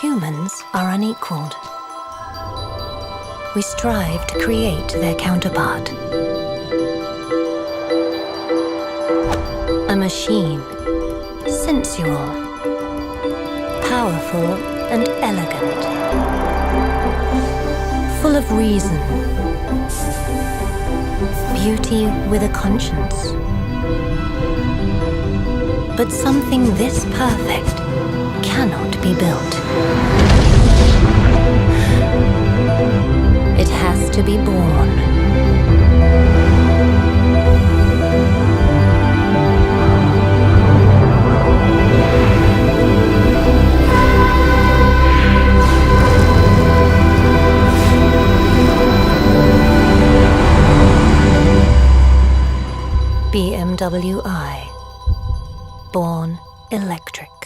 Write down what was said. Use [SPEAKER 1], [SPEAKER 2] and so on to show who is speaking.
[SPEAKER 1] Humans are unequaled. We strive to create their counterpart. A machine, sensual, powerful and elegant, full of reason, beauty with a conscience. But something this perfect cannot be built. It has to be born. BMW I, born electric.